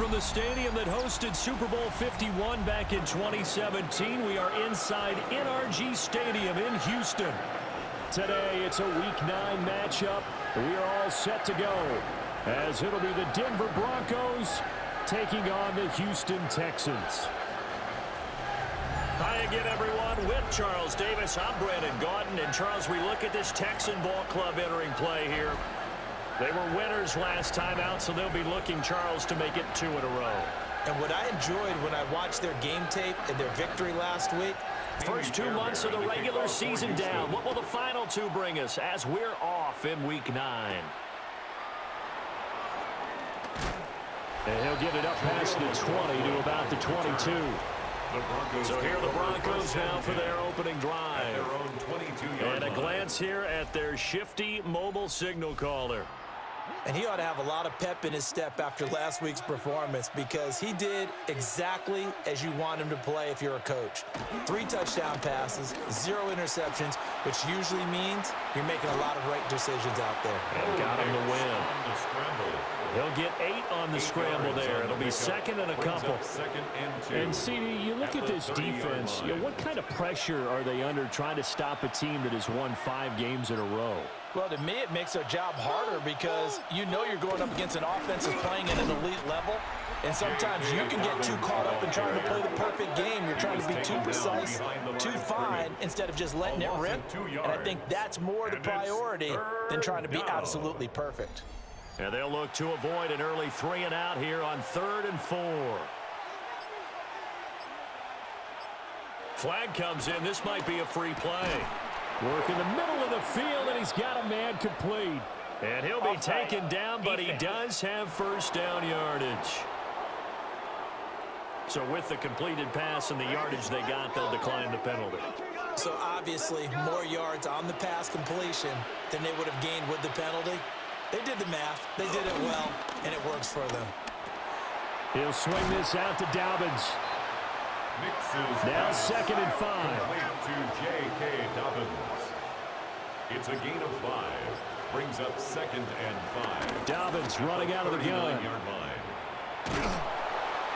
from the stadium that hosted Super Bowl 51 back in 2017. We are inside NRG Stadium in Houston. Today, it's a Week 9 matchup. We are all set to go, as it'll be the Denver Broncos taking on the Houston Texans. Hi again, everyone. With Charles Davis, I'm Brandon Gaudin. And, Charles, we look at this Texan ball club entering play here. They were winners last time out, so they'll be looking, Charles, to make it 2 in a row. And what I enjoyed when I watched their game tape and their victory last week, first 2 months of the regular season down. What will the final 2 bring us as we're off in Week 9? And he'll get it up past the 20 to about the 22. So here are the Broncos now for their opening drive. And a glance here at their shifty mobile signal caller. and he ought to have a lot of pep in his step after last week's performance, because he did exactly as you want him to play if you're a coach. 3 touchdown passes, 0 interceptions, which usually means you're making a lot of right decisions out there. And got him to win. He'll get 8 on the scramble there. It'll be second and a couple. And, CD, you look at this defense, what kind of pressure are they under trying to stop a team that has won 5 games in a row? Well, to me, it makes their job harder because you know you're going up against an offense that's playing at an elite level, and sometimes you can get too caught up in trying to play the perfect game. You're trying to be too precise, too fine, instead of just letting it rip. And I think that's more the priority than trying to be absolutely perfect. And they'll look to avoid an early 3 and out here on 3rd and 4. Flag comes in. This might be a free play. Work in the middle of the field, and he's got a man complete. And he'll be taken down, but he does have first down yardage. So with the completed pass and the yardage they got, they'll decline the penalty. So obviously more yards on the pass completion than they would have gained with the penalty. They did the math, they did it well, and it works for them. He'll swing this out to Dobbins. Now 2nd and 5. To J.K. Dobbins. It's a gain of 5. Brings up 2nd and 5. Dobbins running out of the gun.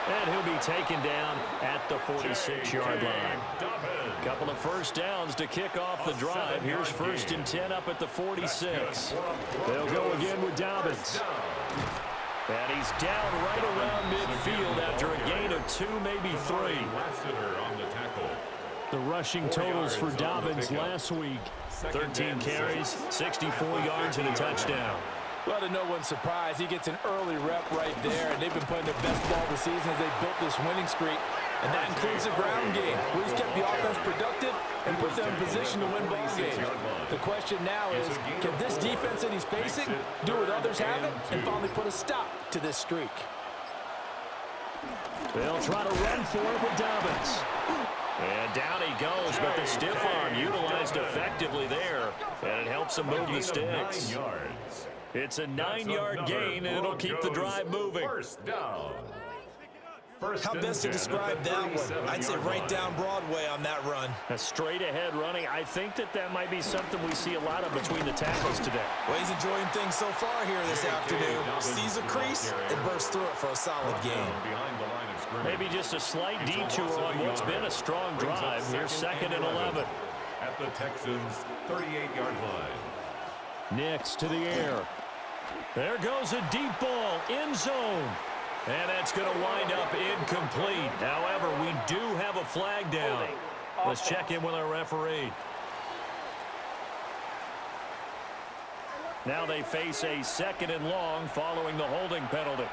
And he'll be taken down at the 46-yard line. Couple of first downs to kick off the drive. Here's 1st and 10 up at the 46. They'll go again with Dobbins. And he's down right around midfield after a gain of 2, maybe 3. The rushing totals for Dobbins last week: 13 carries, 64 yards, and a touchdown. Well, to no one's surprise, he gets an early rep right there, and they've been playing their best ball this season as they built this winning streak. And that includes the ground game, where he's kept the offense productive and put them in position to win ball games. The question now is, can this defense that he's facing do what others haven't and finally put a stop to this streak? They'll try to run for it with Dobbins. And down he goes, but the stiff arm utilized effectively there, and it helps him move the sticks. It's a 9-yard gain, and it'll keep the drive moving. First down. How best to describe that one? I'd say right down Broadway on that run. A straight-ahead running. I think that might be something we see a lot of between the tackles today. Well, he's enjoying things so far here this afternoon. Sees a crease and bursts through it for a solid gain. Maybe just a slight detour on what's been a strong drive. Here's 2nd and 11. At the Texans' 38-yard line. Nix to the air. There goes a deep ball, end zone. And that's going to wind up incomplete. However, we do have a flag down. Let's check in with our referee. Now they face a 2nd and long following the holding penalty.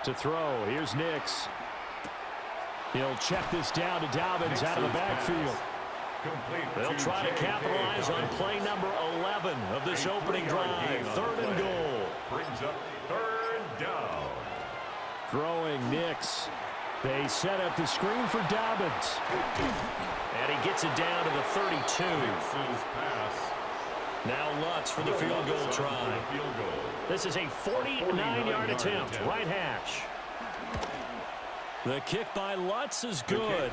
To throw, here's Nix. He'll check this down to Dobbins out of the backfield. They'll try to capitalize on play number 11 of this opening drive. 3rd and goal. Brings up 3rd down. Throwing Nix. They set up the screen for Dobbins. And he gets it down to the 32. Now Lutz for the field goal try. This is a 49-yard attempt. Right hash. The kick by Lutz is good.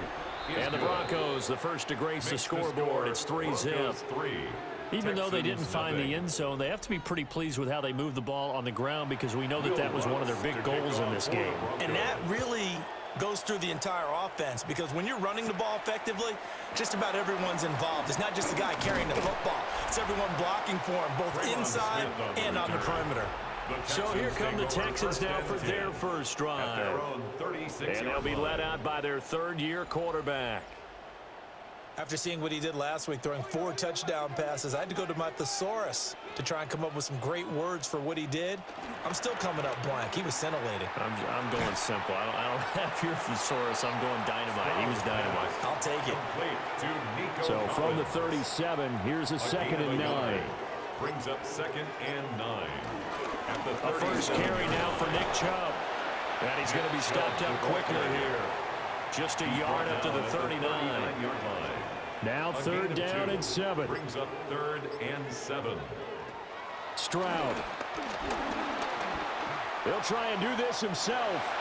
And the Broncos, the first to grace the scoreboard. It's 3-zip. Even though they didn't find the end zone, they have to be pretty pleased with how they moved the ball on the ground because we know that that was one of their big goals in this game. And that really goes through the entire offense because when you're running the ball effectively, just about everyone's involved. It's not just the guy carrying the football. It's everyone blocking for him, both inside and on the perimeter. So here come the Texans now for their first drive. And they'll be led out by their third-year quarterback. After seeing what he did last week, throwing 4 touchdown passes, I had to go to my thesaurus to try and come up with some great words for what he did. I'm still coming up blank. He was scintillating. I'm going simple. I don't have your thesaurus. I'm going dynamite. He was dynamite. I'll take it. So from the 37, here's a 2nd and 9. Brings up 2nd and 9. A first carry now for Nick Chubb. And he's going to be stopped up quickly here. Just a yard up to the 39. Now 3rd down and 7. Brings up 3rd and 7. Stroud. He'll try and do this himself.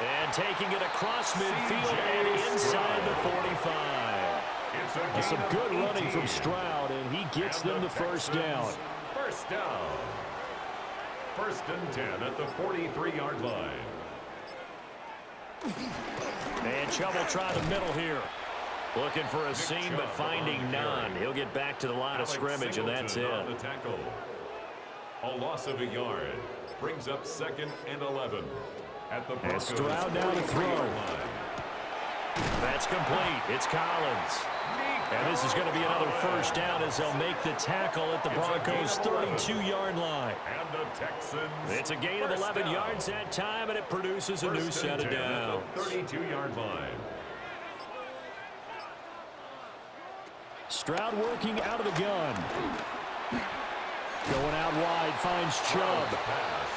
And taking it across midfield and inside the 45. And some good running from Stroud, and he gets them the first down. First down. 1st and 10 at the 43-yard line. And Chubb will try the middle here. Looking for a seam, but finding none. He'll get back to the line of scrimmage, and that's it. On the tackle. A loss of a yard. Brings up 2nd and 11. At the and Stroud down to throw. That's complete. It's Collins. And this is going to be another first down as they'll make the tackle at the Broncos' 32-yard line. And the Texans. It's a gain of 11 yards that time, and it produces a new set of downs. 32-yard line. Stroud working out of the gun. Going out wide, finds Chubb.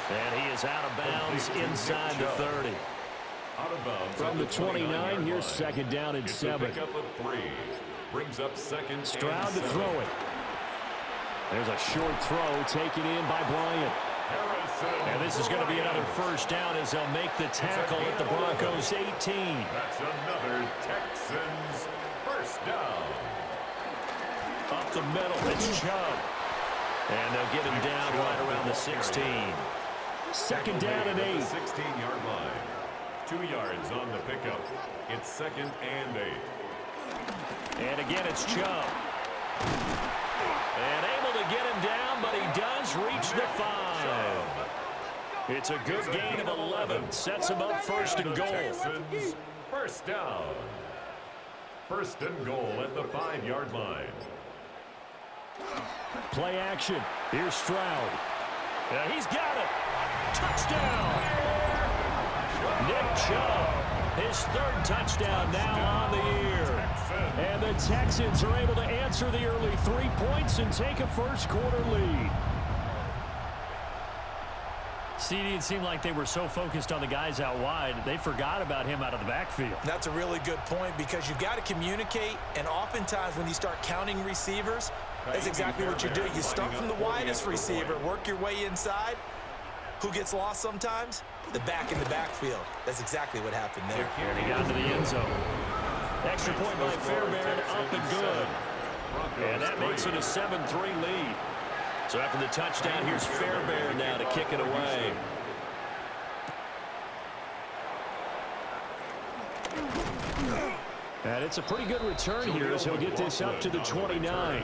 And he is out of bounds inside the 30. From the 29, here's 2nd down and 7. Pick up of 3. Brings up 2nd. Stroud to throw it. There's a short throw taken in by Bryant. And this is going to be another first down as they'll make the tackle at the Broncos' 18. That's another Texans first down. Up the middle, it's Chubb. And they'll get him down right around the 16. 2nd down and 8. 16-yard line. 2 yards on the pickup. It's 2nd and 8. And again, it's Chubb. And able to get him down, but he does reach the 5. It's a good gain of 11. Sets him up 1st and goal. Texans first down. 1st and goal at the 5-yard line. Play action. Here's Stroud. Yeah, he's got it. Touchdown. Nick Chubb, his 3rd touchdown now on the year. And the Texans are able to answer the early 3 points and take a first-quarter lead. CD, it seemed like they were so focused on the guys out wide, they forgot about him out of the backfield. That's a really good point because you've got to communicate, and oftentimes when you start counting receivers, that's exactly what you do. You start from the widest receiver, work your way inside. Who gets lost sometimes? The back in the backfield. That's exactly what happened there. And he got to the end zone. Extra point by Fairbairn, up and good. And that makes it a 7-3 lead. So after the touchdown, here's Fairbairn now to kick it away. And it's a pretty good return here as he'll get this up to the 29.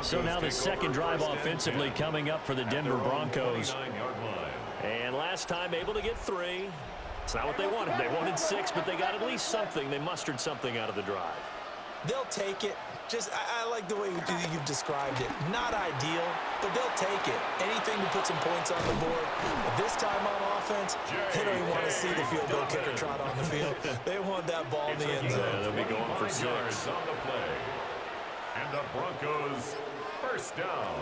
So now the 2nd drive offensively coming up for the Denver Broncos. And last time able to get 3. It's not what they wanted. They wanted 6, but they got at least something. They mustered something out of the drive. They'll take it. Just, I like the way you've described it. Not ideal, but they'll take it. Anything to put some points on the board. But this time on offense, they don't even want to see the field goal kicker trot on the field. They want that ball in the end zone. Yeah, they'll be going for 6. On the play. And the Broncos first down.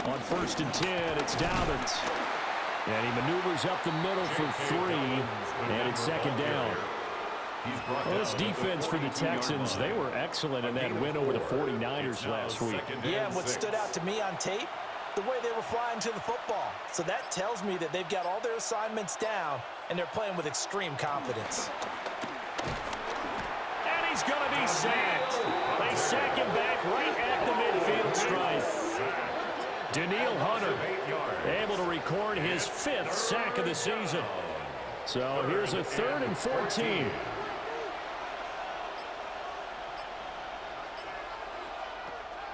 On 1st and 10, it's Dobbins. And he maneuvers up the middle for 3. And it's 2nd down. Well, this defense for the Texans, they were excellent in that win over the 49ers last week. Yeah, and what stood out to me on tape, the way they were flying to the football. So that tells me that they've got all their assignments down, and they're playing with extreme confidence. And he's going to be sacked. They sack him back right at the midfield. midfield stripe. Daniil Hunter able to record his 5th sack of the season. So here's a 3rd and 14.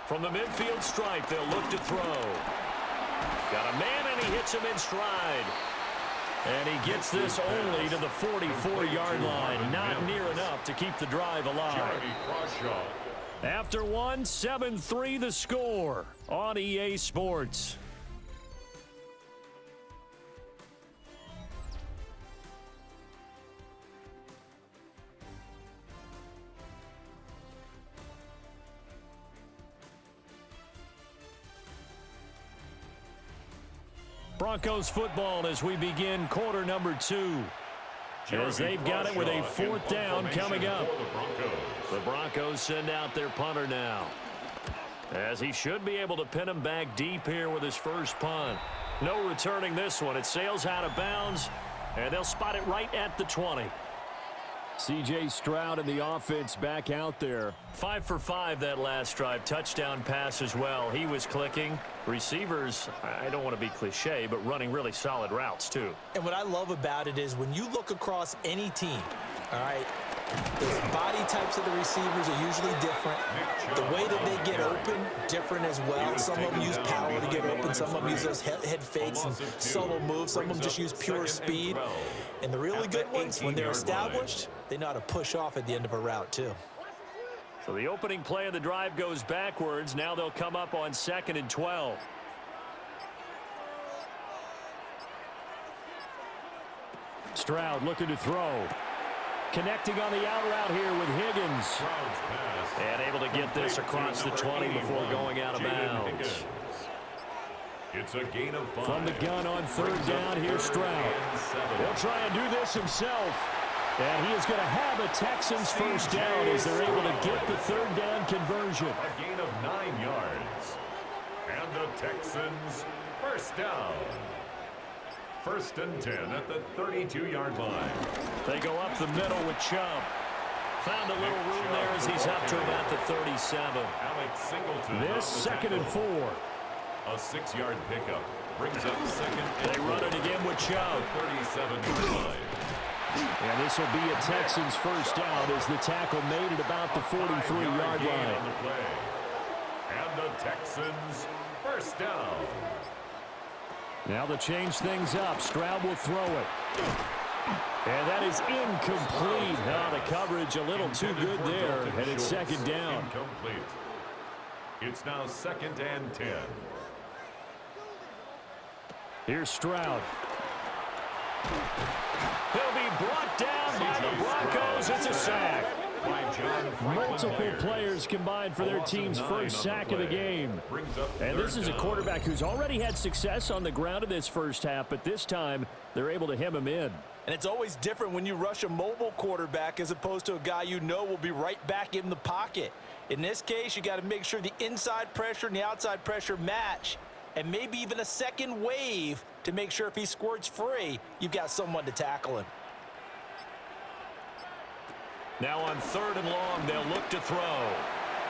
From the midfield stripe, they'll look to throw. Got a man, and he hits him in stride. And he gets this only to the 44-yard line. Not near enough to keep the drive alive. After one, 7-3 the score on EA Sports. Broncos football as we begin quarter number 2. As they've got it with a 4th down coming up. The Broncos send out their punter now, as he should be able to pin him back deep here with his first punt. No returning this one. It sails out of bounds, and they'll spot it right at the 20. C.J. Stroud and the offense back out there. 5 for 5 that last drive. Touchdown pass as well. He was clicking. Receivers, I don't want to be cliche, but running really solid routes too. And what I love about it is when you look across any team, all right, the body types of the receivers are usually different. The way that they get open, different as well. Some of them use power to get open. Some of them use those head fakes and subtle moves. Some of them just use pure speed. And the really good ones, when they're established, they know how to push off at the end of a route too. So the opening play of the drive goes backwards. Now they'll come up on 2nd and 12. Stroud looking to throw. Connecting on the out route here with Higgins. And able to get this across the 20 before going out of bounds. It's a gain of 5. From the gun on 3rd down, here's Stroud. He'll try and do this himself. And he is going to have a Texans first down as they're able to get the 3rd down conversion. A gain of 9 yards. And the Texans first down. 1st and 10 at the 32-yard line. They go up the middle with Chubb. Found a little room there as he's up to about the 37. This 2nd and 4. A 6-yard pickup brings up 2nd. They run it again with Chubb. 37-yard line. And this will be a Texans first down as the tackle made at about the 43-yard line. And the Texans first down. Now to change things up, Stroud will throw it. And that is incomplete. Now the coverage a little too good there, and it's 2nd down. Incomplete. It's now 2nd and 10. Here's Stroud. He'll be brought down by the Broncos. It's a sack. Multiple players combined for their team's first sack of the game. And this is a quarterback who's already had success on the ground in this first half, but this time they're able to hem him in. And it's always different when you rush a mobile quarterback as opposed to a guy you know will be right back in the pocket. In this case, you got to make sure the inside pressure and the outside pressure match, and maybe even a second wave to make sure if he squirts free, you've got someone to tackle him. Now on 3rd and long, they'll look to throw.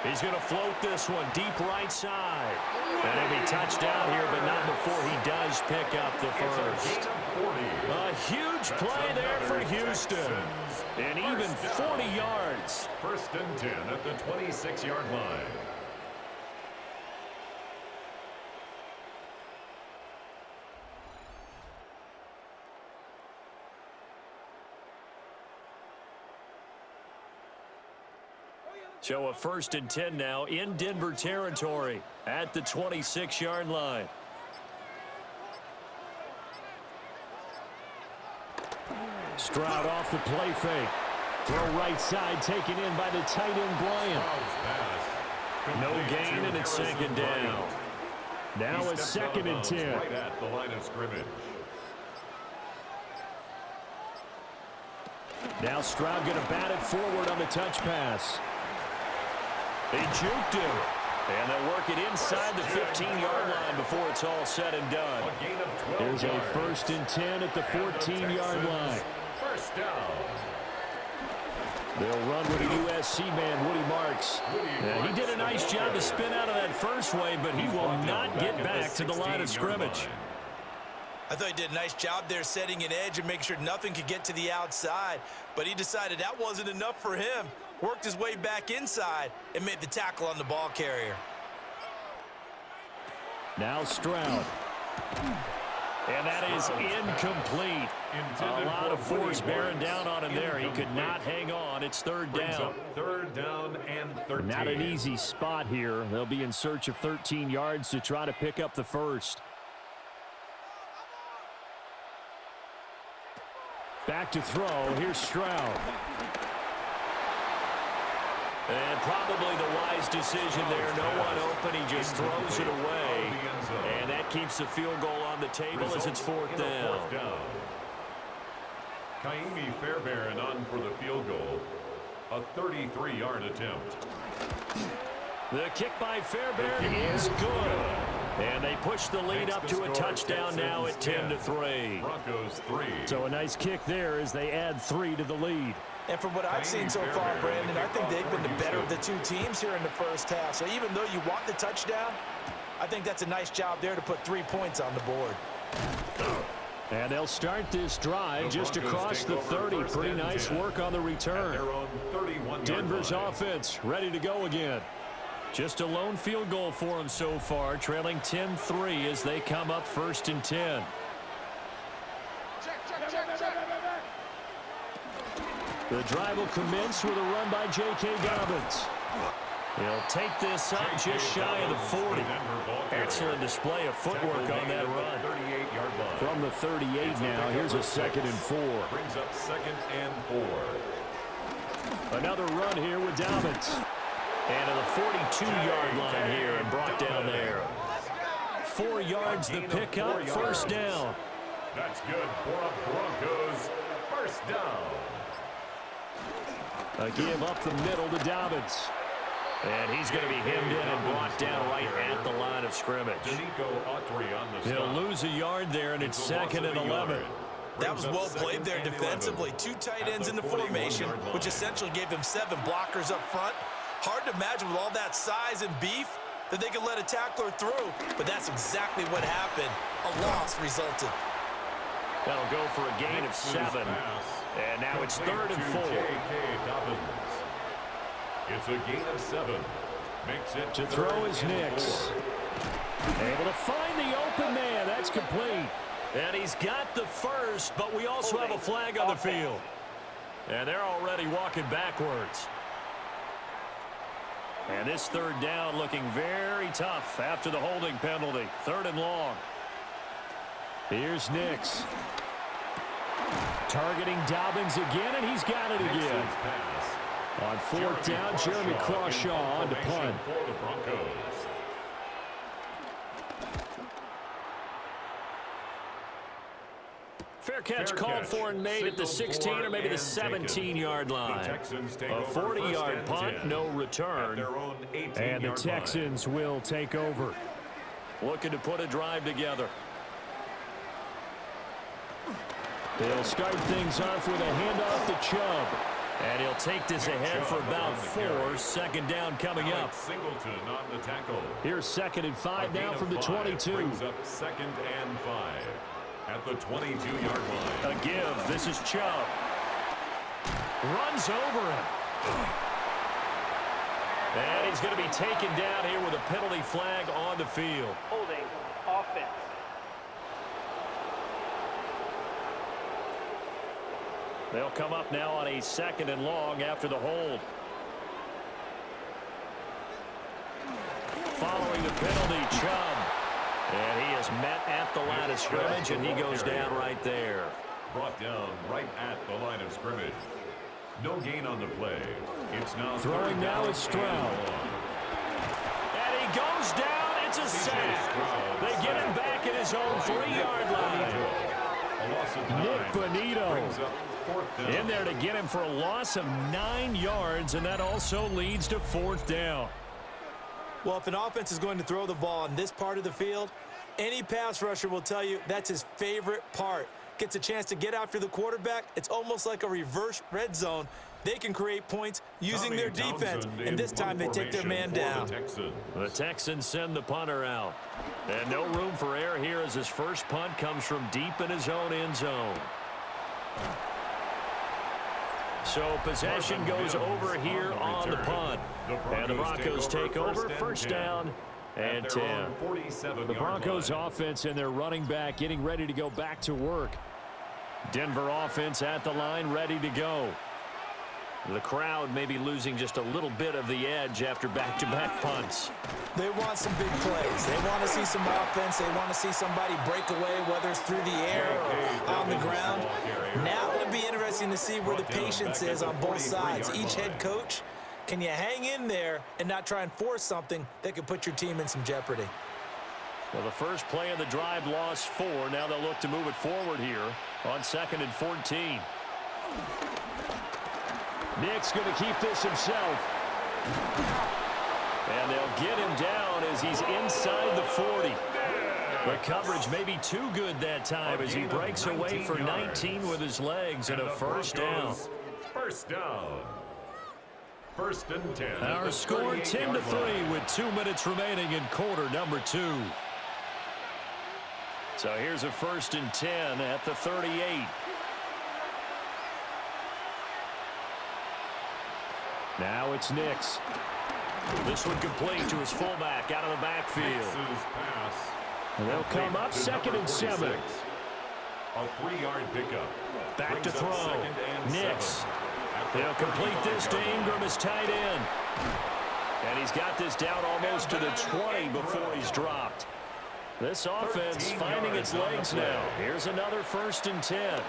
He's going to float this one deep right side. And he'll be touched down here, but not before he does pick up the first. A huge play there for Houston. And even 40 yards. 1st and 10 at the 26-yard line. So a 1st and 10 now in Denver territory at the 26-yard line. Stroud off the play fake. Throw right side taken in by the tight end Bryant. No gain, and it's 2nd down. Now a 2nd and 10. Right at the line of scrimmage. Now Stroud going to bat it forward on the touch pass. They juked him. And they'll work it inside the 15-yard line before it's all said and done. Here's a 1st and 10 at the 14-yard line. First down. They'll run with a USC man, Woody Marks. He did a nice job to spin out of that first wave, but he will not get back to the line of scrimmage. I thought he did a nice job there setting an edge and making sure nothing could get to the outside. But he decided that wasn't enough for him. Worked his way back inside and made the tackle on the ball carrier. Now Stroud. And that is incomplete. A lot of force bearing down on him there. He could not hang on. It's third down. Third down and 13. Not an easy spot here. They'll be in search of 13 yards to try to pick up the first. Back to throw. Here's Stroud. And probably the wise decision there. No one open. He just throws it away. And that keeps the field goal on the table as it's fourth down. Kaimi Fairbairn on for the field goal. A 33-yard attempt. The kick by Fairbairn is good. And they push the lead up to a touchdown now at 10-3. Broncos 3. So a nice kick there as they add 3 to the lead. And from what I've seen so far, Brandon, I think they've been the better of the two teams here in the first half. So even though you want the touchdown, I think that's a nice job there to put 3 points on the board. And they'll start this drive just across the 30. Pretty nice work on the return. Denver's offense ready to go again. Just a lone field goal for them so far, trailing 10-3 as they come up first and 10. The drive will commence with a run by J.K. Dobbins. He'll take this up just shy of the 40. Excellent display of footwork on that run. From the 38 now, here's a 2nd and 4. Brings up 2nd and 4. Another run here with Dobbins. And to the 42-yard line here and brought down there. 4 yards the pickup, first down. That's good for a Broncos first down. A give up the middle to Dobbins. And he's going to be hemmed in and brought down right at the line of scrimmage. He'll lose a yard there, and it's 2nd and 11. That was well played there defensively. 2 tight ends in the formation, which essentially gave them 7 blockers up front. Hard to imagine with all that size and beef that they could let a tackler through, but that's exactly what happened. A loss resulted. That'll go for a gain of 7. And now it's 3rd and 4. It's a gain of 7. Makes it to throw is Nix. Able to find the open man. That's complete. And he's got the first, but we also have a flag on the field. And they're already walking backwards. And this 3rd down looking very tough after the holding penalty. 3rd and long. Here's Nix. Targeting Dobbins again, and he's got it again. On 4th down, Jeremy Crawshaw on to punt. Fair catch called for and made at the 16 or maybe the 17-yard line. A 40-yard punt, no return. And the Texans will take over. Looking to put a drive together. They'll start things off with a handoff to Chubb. And he'll take this ahead for about 4. 2nd down coming up. Singleton on the tackle. Here's 2nd and 5 now from the 22. Brings up 2nd and 5 at the 22-yard line. A give. This is Chubb. Runs over him. And he's going to be taken down here with a penalty flag on the field. Holding offense. They'll come up now on a 2nd and long after the hold. Following the penalty, Chubb. And he is met at the line of scrimmage, and he goes down right there. Brought down right at the line of scrimmage. No gain on the play. It's now throwing now is Stroud. And he goes down. It's a sack. They get him back at his own 3-yard line. Nick Bonito in there to get him for a loss of 9 yards, and that also leads to 4th down. Well, if an offense is going to throw the ball in this part of the field, any pass rusher will tell you that's his favorite part. Gets a chance to get after the quarterback. It's almost like a reverse red zone, They can create points using their defense, and this time they take their man down. The Texans send the punter out. And no room for error here as his first punt comes from deep in his own end zone. So possession goes over here on the punt. And the Broncos take over, first down and 10. The Broncos offense and their running back getting ready to go back to work. Denver offense at the line, ready to go. The crowd may be losing just a little bit of the edge after back-to-back punts. They want some big plays. They want to see some offense. They want to see somebody break away, whether it's through the air or on the ground. Now it'll be interesting to see where the patience is on both sides. Each head coach, can you hang in there and not try and force something that could put your team in some jeopardy? Well, the first play of the drive lost 4. Now they'll look to move it forward here on 2nd and 14. Nick's going to keep this himself. And they'll get him down as he's inside the 40. The coverage may be too good that time as he breaks away for 19 with his legs and a first down. First down. 1st and 10. Our score 10-3 with 2 minutes remaining in quarter number 2. So here's a 1st and 10 at the 38. Now it's Nix. This one complete to his fullback out of the backfield. And they'll come up 2nd and 7. A 3-yard pickup. Back to throw. Nix. They'll complete this to Ingram as tight end. And he's got this down almost to the 20 before he's dropped. This offense finding its legs now. Here's another 1st and 10.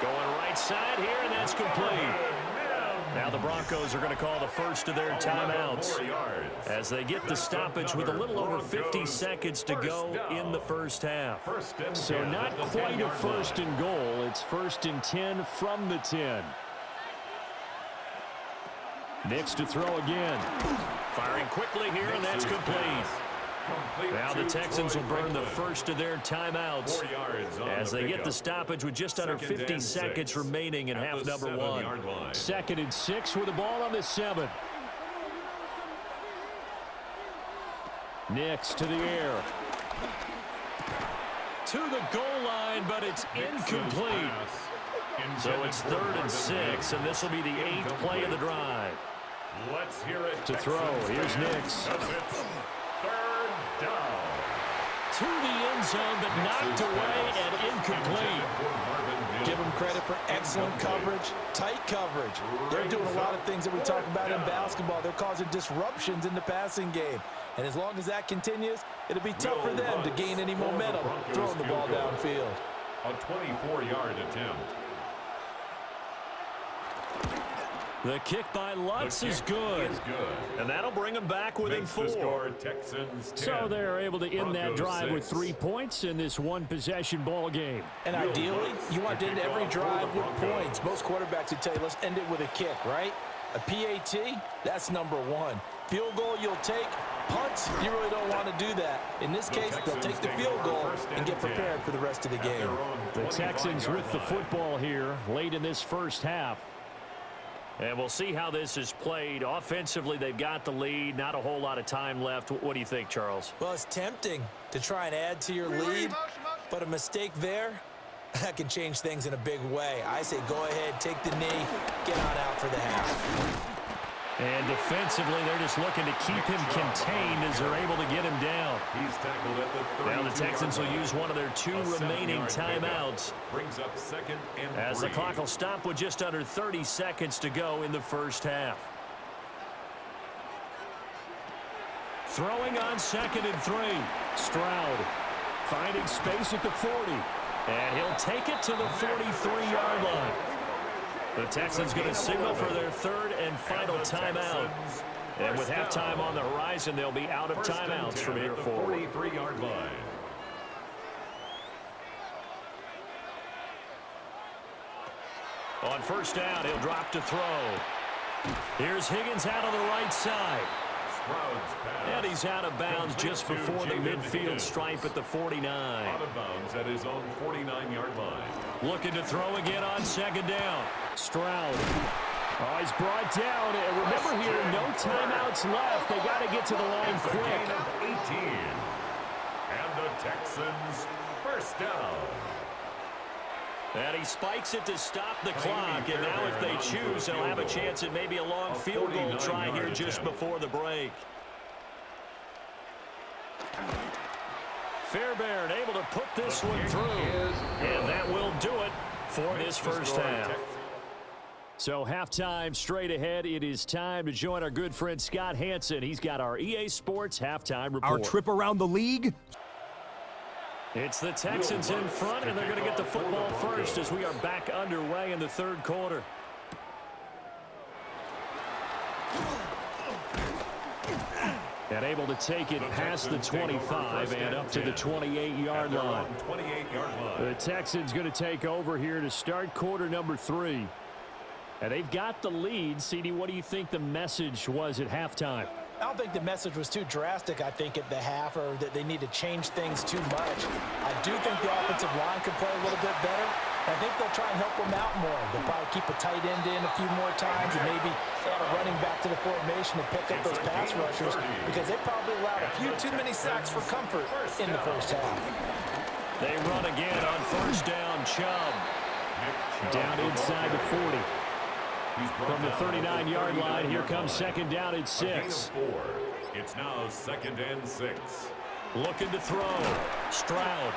Going right side here, and that's complete. Now the Broncos are going to call the first of their timeouts as they get the stoppage with a little over 50 seconds to go in the first half. So not quite a 1st and goal. It's 1st and 10 from the 10. Nix to throw again. Firing quickly here, and that's complete. Now the Texans will burn the first of their timeouts as they get the stoppage with just under 50 seconds remaining in half number 1. 2nd and 6 with the ball on the 7. Nix to the air. To the goal line, but it's incomplete. So it's 3rd and 6, and this will be the 8th play of the drive. Let's hear it. To throw, here's Nix. 3rd down. To the end zone, but knocked away and incomplete. Give them credit for excellent coverage, tight coverage. They're doing a lot of things that we talk about in basketball. They're causing disruptions in the passing game. And as long as that continues, it'll be tough for them to gain any momentum throwing the ball downfield. A 24-yard attempt. The kick by Lutz is good. And that'll bring them back within 4. So they're able to end that drive with 3 points in this one-possession ball game. And ideally, you want to end every drive with points. Most quarterbacks would tell you, let's end it with a kick, right? A PAT, that's number 1. Field goal you'll take. Punts, you really don't want to do that. In this case, they'll take the field goal and get prepared for the rest of the game. The Texans with the football here late in this first half. And we'll see how this is played. Offensively, they've got the lead. Not a whole lot of time left. What do you think, Charles? Well, it's tempting to try and add to your lead, but a mistake there, that can change things in a big way. I say go ahead, take the knee, get on out for the half. And defensively, they're just looking to keep him contained as they're able to get him down. He's tackled at the 32-yard Now the Texans will use one of their 2 remaining timeouts. Brings up 2nd and 3. As the clock will stop with just under 30 seconds to go in the first half. Throwing on 2nd and 3. Stroud finding space at the 40. And he'll take it to the 43-yard line. The Texans going to signal for their 3rd and final timeout. And with halftime on the horizon, they'll be out of timeouts from here forward. 43-yard line. On first down, he'll drop to throw. Here's Higgins out on the right side. And he's out of bounds just before the midfield stripe at the 49. Out of bounds at his own 49-yard line. Looking to throw again on second down. Stroud. Oh, he's brought down. And remember here, no timeouts left. They got to get to the line It's a quick. gain of 18. And the Texans first down. And he spikes it to stop the clock. And now if they choose, they'll have a chance at maybe a long field goal try here just before the break. Fairbairn able to put this one through. And that will do it for this first half. So halftime straight ahead. It is time to join our good friend Scott Hansen. He's got our EA Sports halftime report. Our trip around the league. It's the Texans in front, and they're going to get the football first as we are back underway in the third quarter. And able to take it past the 25 and up to the 28-yard line. The Texans going to take over here to start quarter number 3. And they've got the lead. CD, what do you think the message was at halftime? I don't think the message was too drastic, I think, at the half, or that they need to change things too much. I do think the offensive line could play a little bit better. I think they'll try and help them out more. They'll probably keep a tight end in a few more times and maybe add a running back to the formation to pick up those pass rushers, because they probably allowed a few too many sacks for comfort in the first half. They run again on first down. Chubb. Down inside the 40. From the 39-yard line, here comes second down at 6. It's now second and 6. Looking to throw. Stroud.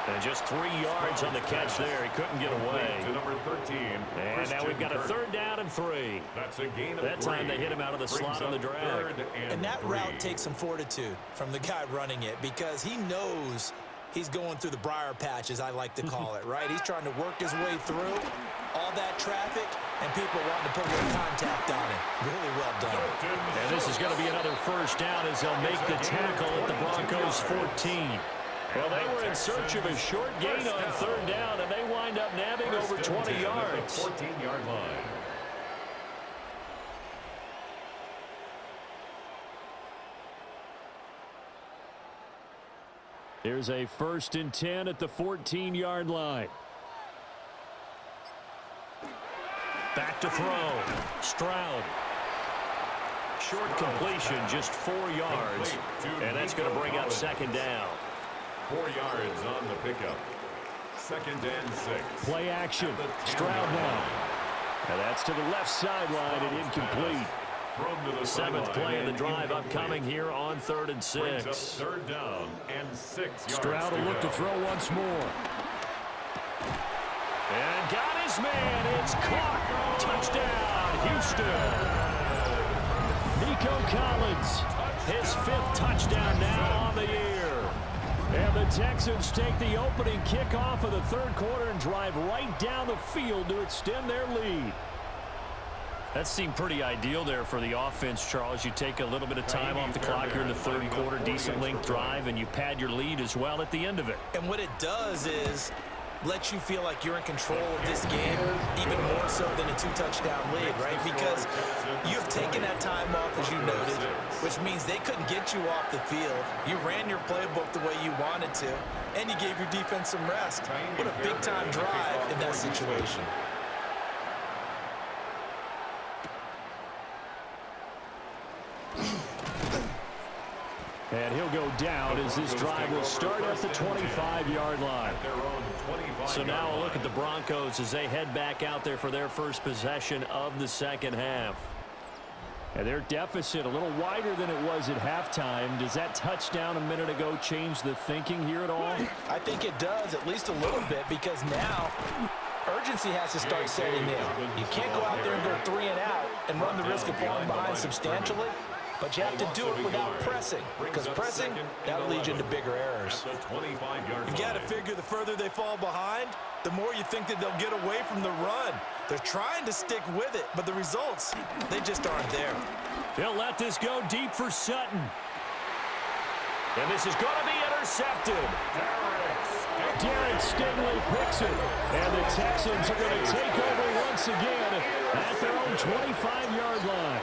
And just 3 yards on the catch there. He couldn't get away. To number 13. And now we've got a third down and 3. That's a gain of 3. That time they hit him out of the slot on the drag. And that route takes some fortitude from the guy running it, because he knows he's going through the briar patch, as I like to call it, right? He's trying to work his way through all that traffic, and people want to put a little contact on it. Really well done. And this is going to be another first down as they'll make the tackle at the Broncos 14. Well, they were in search of a short gain on third down, and they wind up nabbing over 20 yards. 14-yard line. Here's a 1st and 10 at the 14-yard line. Back to throw. Stroud. Short completion, just 4 yards. And that's going to bring up second down. 4 yards on the pickup. Second and 6. Play action. Stroud now. And that's to the left sideline and incomplete. Seventh play of the drive upcoming here on 3rd and 6. Third down and 6 yards. Stroud will look to throw once more. And got his man. It's caught. Touchdown, Houston. Nico Collins. His 5th touchdown now on the year. And the Texans take the opening kickoff of the third quarter and drive right down the field to extend their lead. That seemed pretty ideal there for the offense, Charles. You take a little bit of time off the clock here in the third quarter, decent length drive, and you pad your lead as well at the end of it. And what it does is let you feel like you're in control of this game, even more so than a 2-touchdown lead, right? Because you've taken that time off, as you noted, which means they couldn't get you off the field. You ran your playbook the way you wanted to, and you gave your defense some rest. What a big-time drive in that situation. And he'll go down as this drive will start at the 25-yard line. So now a look at the Broncos as they head back out there for their first possession of the second half. And their deficit a little wider than it was at halftime. Does that touchdown a minute ago change the thinking here at all? I think it does, at least a little bit, because now urgency has to start setting in. You can't go out there and go 3 and out and run the risk of falling behind substantially. But you have to do it without pressing, because pressing, that'll lead you into bigger errors. You've got to figure the further they fall behind, the more you think that they'll get away from the run. They're trying to stick with it, but the results, they just aren't there. They'll let this go deep for Sutton. And this is going to be intercepted. Darren Stingley picks it. And the Texans are going to take over once again at their own 25-yard line.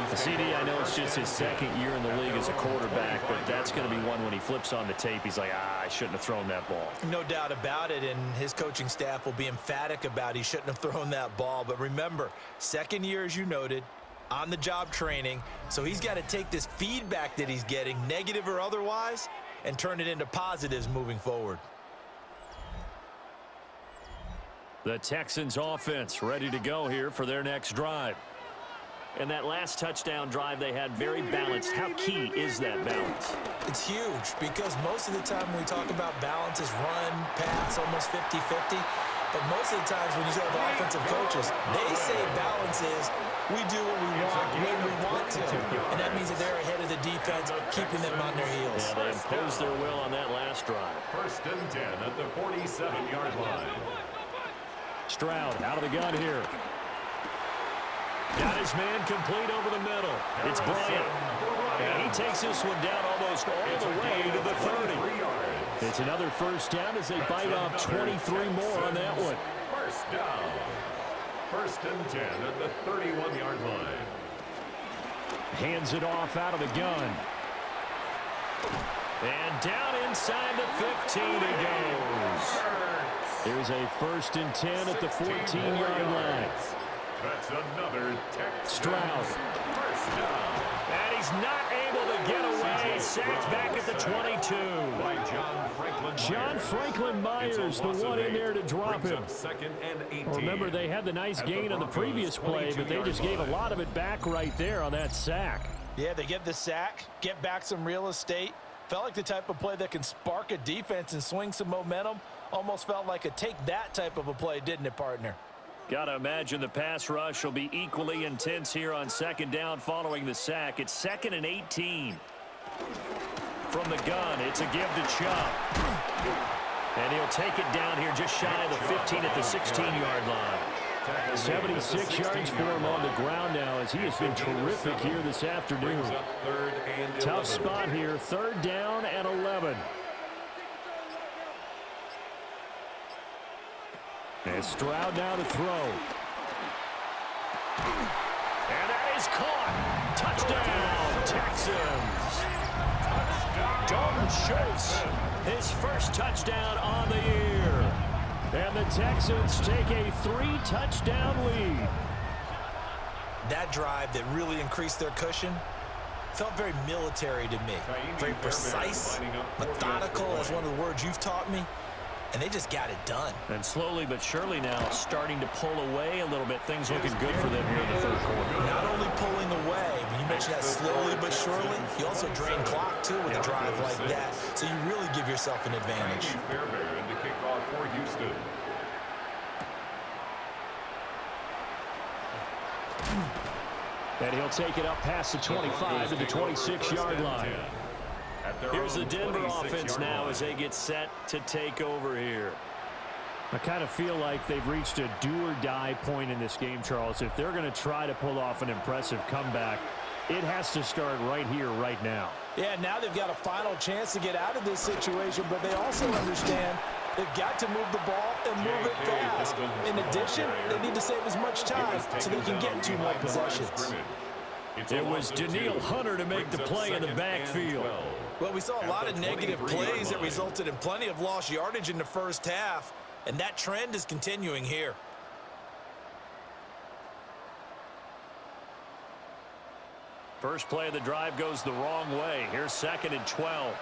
The CD, I know it's just his second year in the league as a quarterback, but that's going to be one when he flips on the tape. He's like, I shouldn't have thrown that ball. No doubt about it, and his coaching staff will be emphatic about he shouldn't have thrown that ball. But remember, second year, as you noted, on-the-job training, so he's got to take this feedback that he's getting, negative or otherwise, and turn it into positives moving forward. The Texans offense ready to go here for their next drive. And that last touchdown drive they had very balanced. How key is that balance? It's huge because most of the time when we talk about balance is run, pass, almost 50-50. But most of the times when you talk about offensive coaches, they say balance is we do what we want when we want to. And that means that they're ahead of the defense, keeping them on their heels. Yeah, they imposed their will on that last drive. 1st and 10 at the 47-yard line. Stroud out of the gun here. Got his man complete over the middle. It's Bryant. And he takes this one down almost all the way to the 30. It's another first down as they bite off 23 more on that one. First down. 1st and 10 at the 31-yard line. Hands it off out of the gun. And down inside the 15 he goes. There's a 1st and 10 at the 14-yard line. That's another Texans. Stroud. First down. And he's not able to get away. Sacked back at the 22. By John Franklin Myers. John Franklin Myers, the one in there to drop him. 2nd and 18. Well, remember, they had the nice gain on the previous play, but they just gave a lot of it back right there on that sack. Yeah, they get the sack, get back some real estate. Felt like the type of play that can spark a defense and swing some momentum. Almost felt like a take that type of a play, didn't it, partner? Got to imagine the pass rush will be equally intense here on 2nd down following the sack. It's 2nd and 18. From the gun, it's a give to Chubb. And he'll take it down here just shy of the 15 at the 16-yard line. 76 yards for him on the ground now as he has been terrific here this afternoon. Tough spot here, 3rd down and 11. And Stroud now to throw. And that is caught. Touchdown, Texans. Dalton Schultz, his first touchdown on the year. And the Texans take a 3-touchdown lead. That drive that really increased their cushion felt very military to me. Very precise, methodical, is one of the words you've taught me. And they just got it done. And slowly but surely now starting to pull away a little bit. Things looking good for them here in the 3rd quarter. Not only pulling away, but you mentioned that slowly but surely. You also drain clock, too, with a drive like that. So you really give yourself an advantage. Fairbairn to kick off for Houston. And he'll take it up past the 25 to the 26-yard line. Here's the Denver offense now as they get set to take over here. I kind of feel like they've reached a do-or-die point in this game, Charles. If they're going to try to pull off an impressive comeback, it has to start right here, right now. Yeah, now they've got a final chance to get out of this situation, but they also understand they've got to move the ball and move it fast. In addition, they need to save as much time so they can get 2 more possessions. It was Danielle Hunter to make the play in the backfield. Well, we saw a lot of negative plays that resulted in plenty of lost yardage in the first half, and that trend is continuing here. First play of the drive goes the wrong way. Here's 2nd and 12.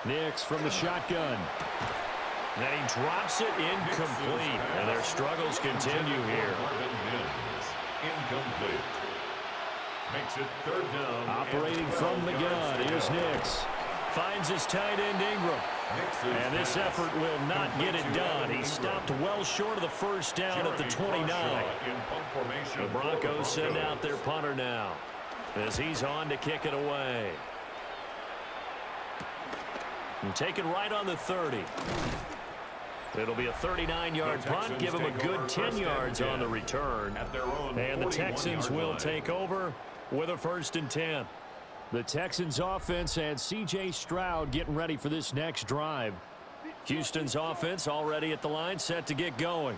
Nix from the shotgun. Then he drops it incomplete. And their struggles continue here. Incomplete. Makes it 3rd down. Operating from the gun. Here's Nix. Finds his tight end Ingram. And this effort will not get it done. He stopped well short of the first down at the 29. The Broncos send out their punter now as he's on to kick it away. And taken right on the 30. It'll be a 39-yard punt. Give him a good 10 yards on the return. And the Texans will take over with a 1st and 10. The Texans offense and C.J. Stroud getting ready for this next drive. Houston's offense already at the line, set to get going.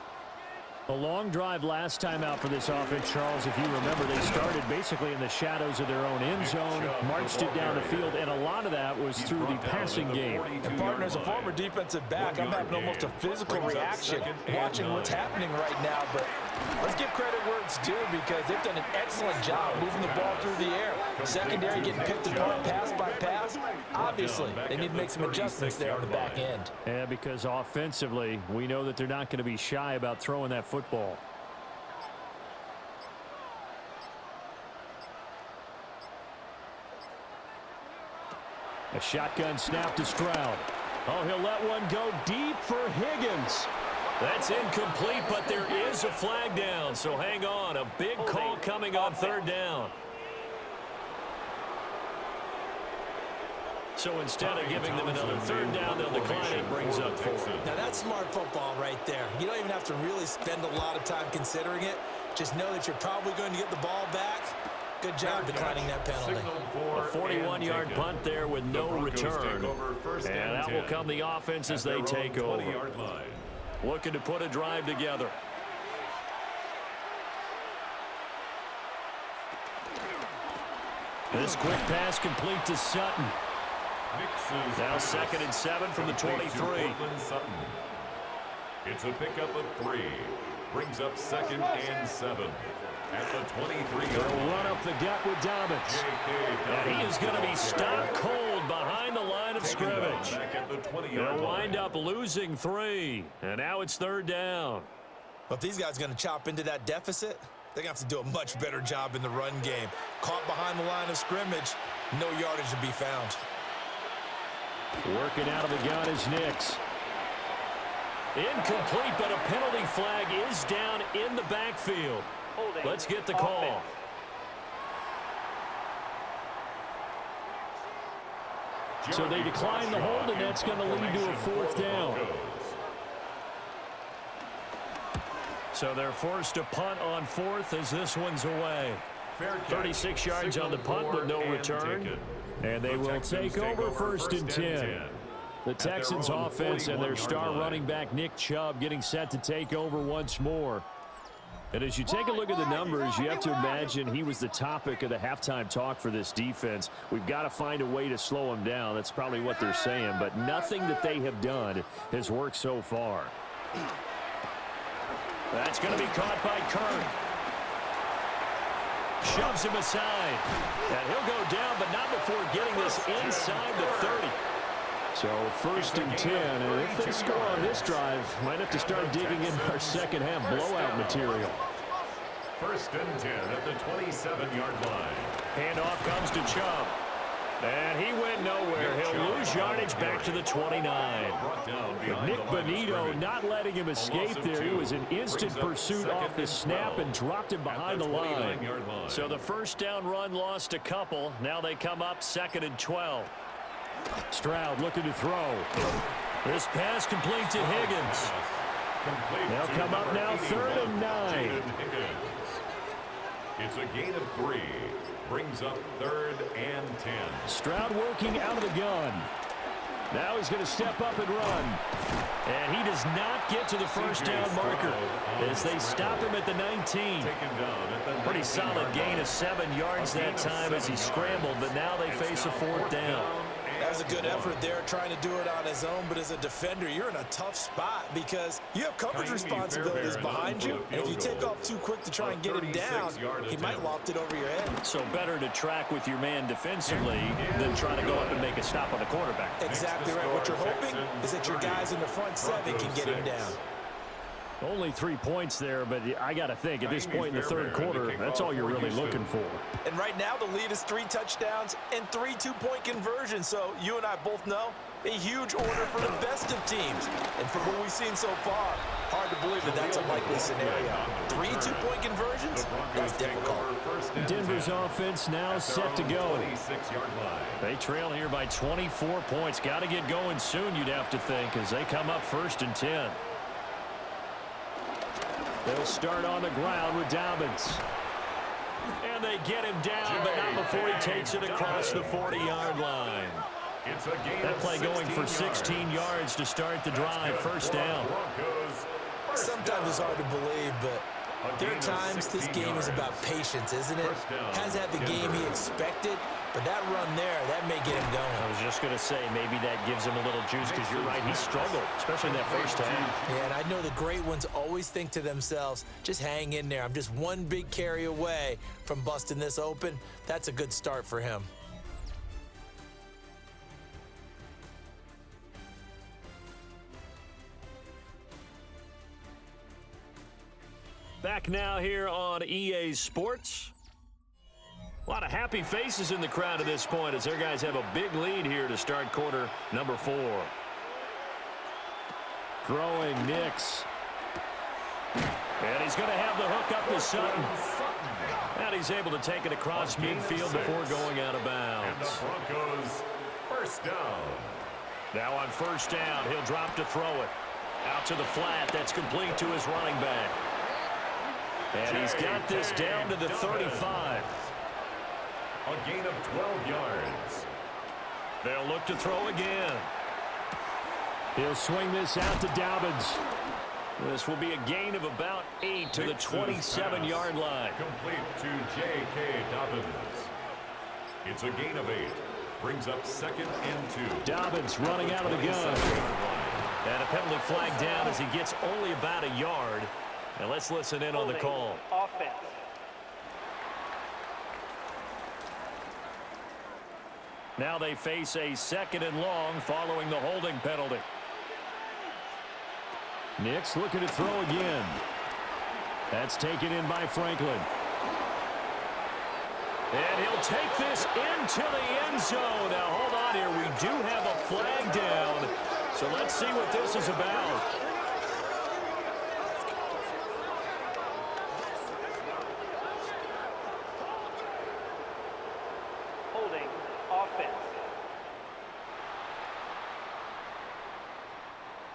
A long drive last time out for this offense, Charles. If you remember, they started basically in the shadows of their own end zone, marched it down the field, and a lot of that was through the passing game. And partner, as a former defensive back, I'm having almost a physical reaction watching what's happening right now. But let's give credit where it's due, because they've done an excellent job moving the ball through the air. Secondary getting picked apart pass by pass. Obviously, they need to make some adjustments there on the back end. Yeah, because offensively, we know that they're not going to be shy about throwing that football. A shotgun snap to Stroud. Oh, he'll let one go deep for Higgins. That's incomplete, but there is a flag down, so hang on. A big call coming on third down. So instead of giving them another third down, they'll decline it. Brings up 4. Now that's smart football right there. You don't even have to really spend a lot of time considering it. Just know that you're probably going to get the ball back. Good job declining that penalty. A 41-yard punt there with no return. And that will come the offense as they take over. Looking to put a drive together. This quick pass complete to Sutton. Now 2nd and 7 from the 23. It's a pickup of 3. Brings up 2nd and 7. At the 23-yard line. Run up the gut with Dobbins. And he is going to be stopped cold behind the line of scrimmage. They'll wind up losing 3. And now it's 3rd down. But if these guys are going to chop into that deficit, they're going to have to do a much better job in the run game. Caught behind the line of scrimmage, no yardage to be found. Working out of the gun is Nix. Incomplete, but a penalty flag is down in the backfield. Let's get the call. So they decline the hold, and that's going to lead to a 4th down. So they're forced to punt on 4th as this one's away. 36 yards on the punt with no return. And they will take over 1st and 10. The Texans offense and their star running back Nick Chubb getting set to take over once more. And as you take a look at the numbers, you have to imagine he was the topic of the halftime talk for this defense. We've got to find a way to slow him down. That's probably what they're saying. But nothing that they have done has worked so far. That's going to be caught by Kirk. Shoves him aside. And he'll go down, but not before getting this inside the 30. So 1st and 10, and if they score on this drive, might have to start digging in our second half blowout material. 1st and 10 at the 27-yard line. Handoff comes to Chubb. And he went nowhere. He'll lose yardage back to the 29. Nick Bonito not letting him escape there. He was in instant pursuit off the snap and dropped him behind the line. So the 1st down run lost a couple. Now they come up 2nd and 12. Stroud looking to throw. This pass complete to Higgins. They'll come up now 3rd and 9. It's a gain of 3. Brings up 3rd and 10. Stroud working out of the gun. Now he's going to step up and run. And he does not get to the 1st down marker as they stop him at the 19. Pretty solid gain of 7 yards that time as he scrambled, but now they face a 4th down. That was a good effort there, trying to do it on his own, but as a defender, you're in a tough spot because you have coverage responsibilities behind you, and if you take off too quick to try and get him down, he might loft it over your head. So better to track with your man defensively than try to go up and make a stop on the quarterback. Exactly right. What you're hoping is that your guys in the front 7 can get him down. Only 3 points there, but I got to think at this point in the 3rd quarter, that's all you're really looking for. And right now the lead is 3 touchdowns and 3 2-point conversions. So you and I both know a huge order for the best of teams. And from what we've seen so far, hard to believe that that's a likely scenario. 3 2-point conversions? That's difficult. Denver's offense now set to go. They trail here by 24 points. Got to get going soon, you'd have to think, as they come up 1st and 10. They'll start on the ground with Dobbins. And they get him down, but not before he takes it across the 40-yard line. That play going for 16 yards to start the drive. First down. Sometimes it's hard to believe, but there are times this game is about patience, isn't it? Hasn't had the game he expected, but that run there, that may get him going. I was just going to say, maybe that gives him a little juice, because you're right, he struggled, especially in that first half. Yeah, and I know the great ones always think to themselves, just hang in there. I'm just one big carry away from busting this open. That's a good start for him. Back now here on EA Sports. A lot of happy faces in the crowd at this point as their guys have a big lead here to start quarter number 4. Throwing Nix. And he's going to have the hook up to Sutton. And he's able to take it across midfield before going out of bounds. And the Broncos first down. Now on first down, he'll drop to throw it. Out to the flat. That's complete to his running back. And he's got this down to the 35. A gain of 12 yards. They'll look to throw again. He'll swing this out to Dobbins. This will be a gain of about 8 to the 27-yard line. Complete to J.K. Dobbins. It's a gain of 8. Brings up 2nd and 2. Dobbins running out of the gun. And a penalty flag down as he gets only about a yard. And let's listen in on the call. Offense. Now they face a 2nd and long following the holding penalty. Nix looking to throw again. That's taken in by Franklin. And he'll take this into the end zone. Now hold on here. We do have a flag down. So let's see what this is about.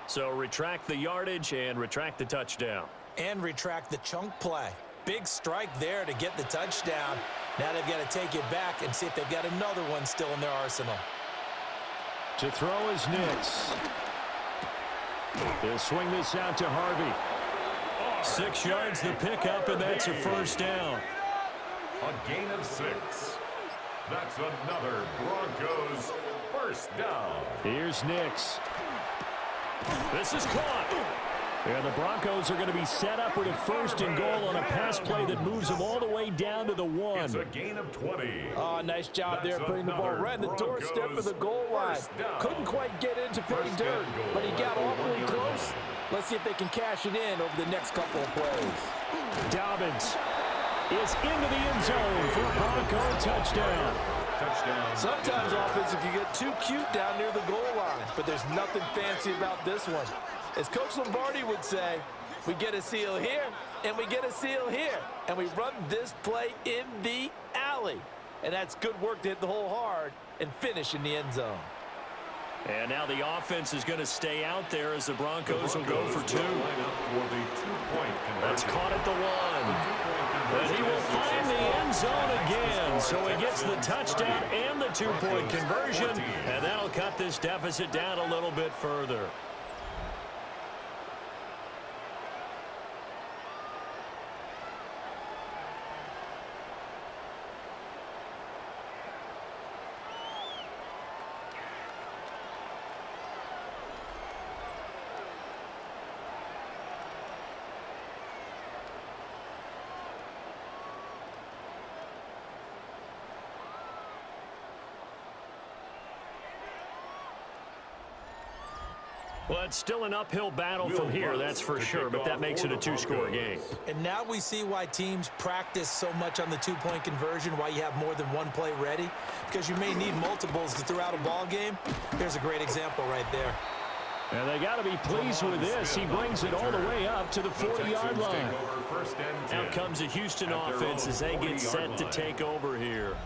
So retract the yardage and retract the touchdown. And retract the chunk play. Big strike there to get the touchdown. Now they've got to take it back and see if they've got another one still in their arsenal. To throw is Nix. He'll swing this out to Harvey. 6 yards the pickup, and that's a first down. A gain of 6. That's another Broncos first down. Here's Nix. This is caught. And the Broncos are going to be set up with a 1st and goal on a pass play that moves them all the way down to the 1. It's a gain of 20. Oh, nice job there putting the ball right in the doorstep of the goal line. Couldn't quite get into pay dirt, but he got awfully close. Let's see if they can cash it in over the next couple of plays. Dobbins is into the end zone for a Bronco touchdown. Sometimes offense can get too cute down near the goal line, but there's nothing fancy about this one. As Coach Lombardi would say, we get a seal here, and we get a seal here, and we run this play in the alley. And that's good work to hit the hole hard and finish in the end zone. And now the offense is going to stay out there as the Broncos will go for 2. That's caught at the 1. But he will find the end zone again. So he gets the touchdown and the 2-point conversion. And that'll cut this deficit down a little bit further. Well, it's still an uphill battle from here, that's for sure, but that makes it a 2-score game. And now we see why teams practice so much on the 2-point conversion, why you have more than one play ready, because you may need multiples throughout a ball game. Here's a great example right there. And they got to be pleased with this. He brings it all the way up to the 40-yard line. Out comes the Houston offense as they get set to take over here.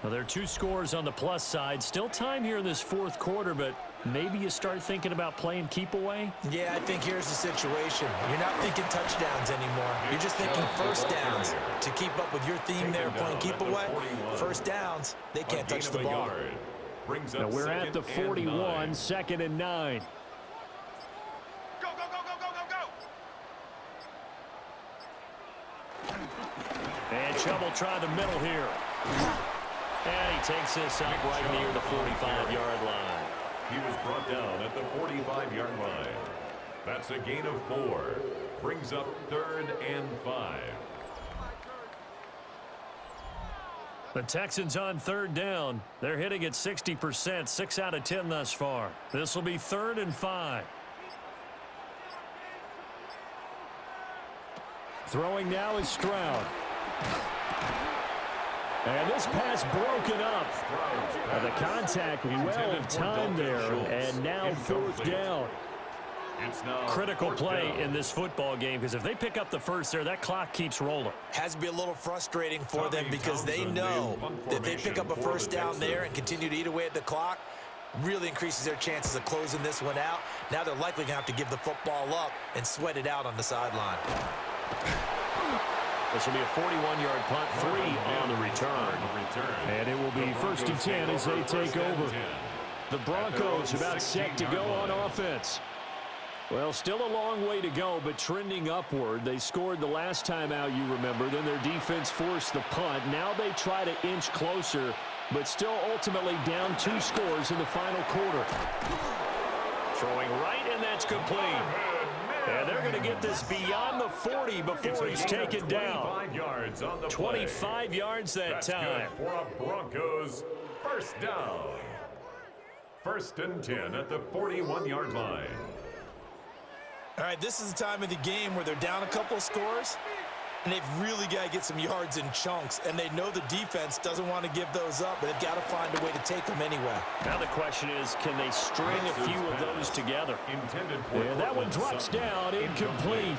Well, there are 2 scores on the plus side. Still time here in this fourth quarter, but maybe you start thinking about playing keep away? Yeah, I think here's the situation. You're not thinking touchdowns anymore. You're just thinking first downs. To keep up with your theme there, playing keep away, first downs, they can't touch the ball. Now we're at the 41, 2nd and 9. Go, go, go, go, go, go, go! And Chubb will try the middle here. And he takes this up right near the 45-yard line. He was brought down at the 45-yard line. That's a gain of 4. Brings up 3rd and 5. The Texans on 3rd down. They're hitting at 60%, 6 out of 10 thus far. This will be 3rd and 5. Throwing now is Stroud. And this pass broken up. The contact well timed there, and now 4th down. Critical play in this football game, because if they pick up the first there, that clock keeps rolling. Has to be a little frustrating for them because they know that if they pick up a first down there and continue to eat away at the clock, really increases their chances of closing this one out. Now they're likely going to have to give the football up and sweat it out on the sideline. This will be a 41-yard punt, 3 on the return. And it will be 1st and 10 as they take over. The Broncos about set to go on offense. Well, still a long way to go, but trending upward. They scored the last time out, you remember. Then their defense forced the punt. Now they try to inch closer, but still ultimately down 2 scores in the final quarter. Throwing right, and that's complete. And they're going to get this beyond the 40 before he's taken down. 25 yards that time. For a Broncos first down. 1st and 10 at the 41-yard line. All right, this is the time of the game where they're down a couple of scores, and they've really got to get some yards in chunks, and they know the defense doesn't want to give those up, but they've got to find a way to take them anyway. Now the question is, can they string a few of those together? And that one drops down, incomplete.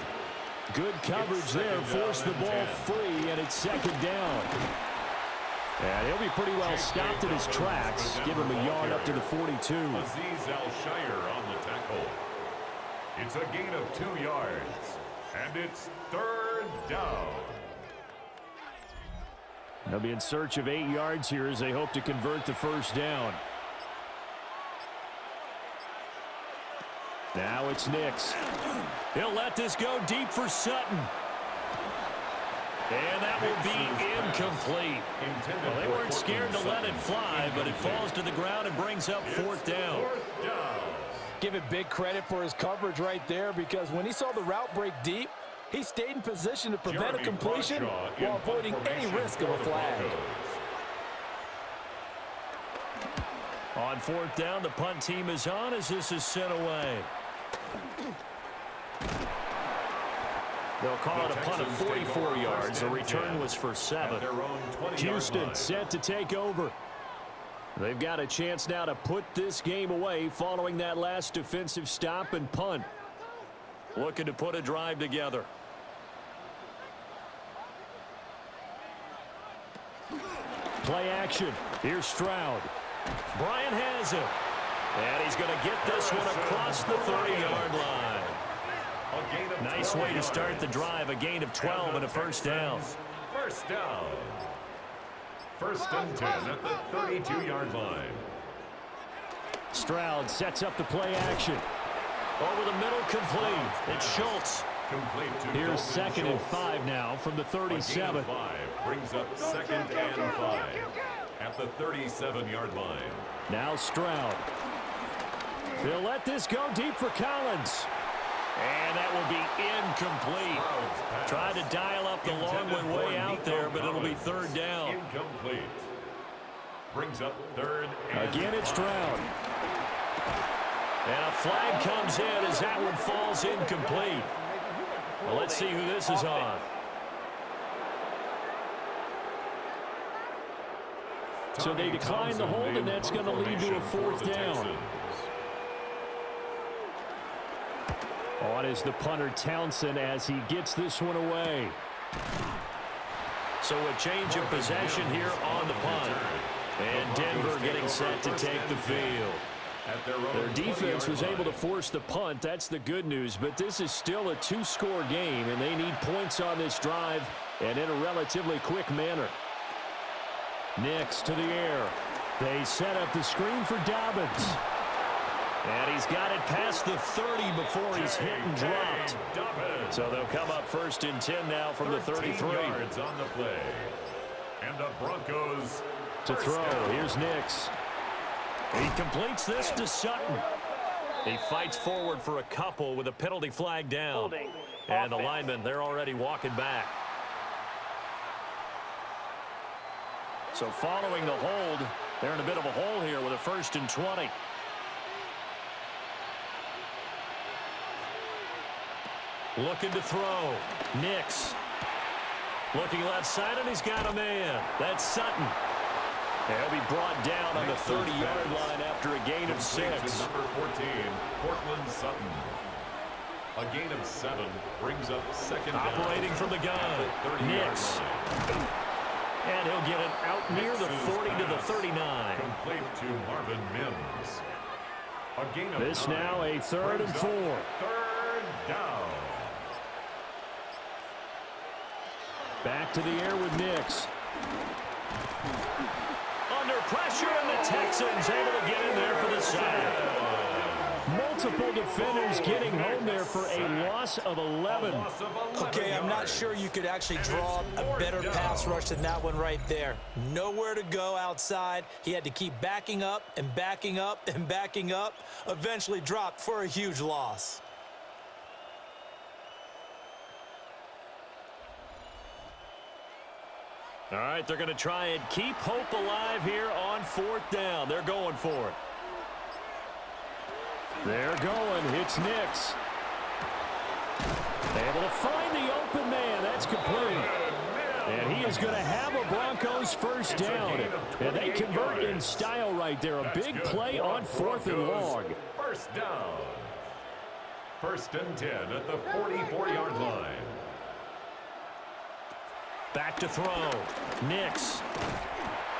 Good coverage there, forced the ball free, and it's 2nd down. And he'll be pretty well stopped in his tracks. Give him a yard up to the 42. Aziz Al-Shire on the tackle. It's a gain of 2 yards, and it's 3rd down. They'll be in search of 8 yards here as they hope to convert the first down. Now it's Nix. He'll let this go deep for Sutton. And that will be incomplete. Well, they weren't scared to let it fly, but it falls to the ground and brings up 4th down. Give it big credit for his coverage right there, because when he saw the route break deep, he stayed in position to prevent a completion while avoiding any risk of a flag. On 4th down, the punt team is on as this is sent away. They'll call it a punt of 44 yards. The return was for 7. Houston set to take over. They've got a chance now to put this game away following that last defensive stop and punt. Looking to put a drive together. Play action. Here's Stroud. Bryant has it. And he's going to get this one across the 30-yard line. Nice way to start the drive. A gain of 12 and a first down. First down. 1st and 10 at the 32-yard line. Stroud sets up the play action. Over the middle, complete. It's Schultz. Here's 2nd and 5 now from the 37. 5 brings up 2nd and 5 at the 37-yard line. Now Stroud. They'll let this go deep for Collins. And that will be incomplete. Tried to dial up the long one way out there, but it'll be 3rd down. Incomplete. Brings up 3rd and again, it's Stroud. And a flag comes in as that one falls incomplete. Well, let's see who this is on. So they decline the hold, and that's going to lead to a 4th down. On is the punter Townsend as he gets this one away. So a change of possession here on the punt. And Denver getting set to take the field. Their defense was able to force the punt. That's the good news. But this is still a two-score game, and they need points on this drive and in a relatively quick manner. Next to the air. They set up the screen for Dobbins. And he's got it past the 30 before he's hit and dropped. So they'll come up 1st and 10 now from the 33. Yards on the play. And the Broncos to throw. Here's Nix. He completes this to Sutton. He fights forward for a couple with a penalty flag down. And the linemen, they're already walking back. So following the hold, they're in a bit of a hole here with a 1st and 20. Looking to throw. Nix. Looking left side, and he's got a man. That's Sutton. He'll be brought down on the 30-yard line after a gain of 6. Number 14, Cortland Sutton. A gain of 7 brings up 2nd down. Operating from the gun. Nix. And he'll get it out near the 40 to the 39. Complete to Marvin Mims. A gain of this 9 now a 3rd and 4. 3rd down. Back to the air with Nix. Under pressure, and the Texans able to get in there for the sack. Multiple defenders getting home there for a loss of 11. Okay, I'm not sure you could actually draw a better pass rush than that one right there. Nowhere to go outside. He had to keep backing up and backing up and backing up. Eventually dropped for a huge loss. All right, they're going to try and keep hope alive here on 4th down. They're going for it. They're going. It's Nix. Able to find the open man. That's complete. And he is going to have a Broncos 1st down. And they convert in style right there. A big play on 4th and long. 1st down. 1st and 10 at the 44-yard line. Back to throw. Nix.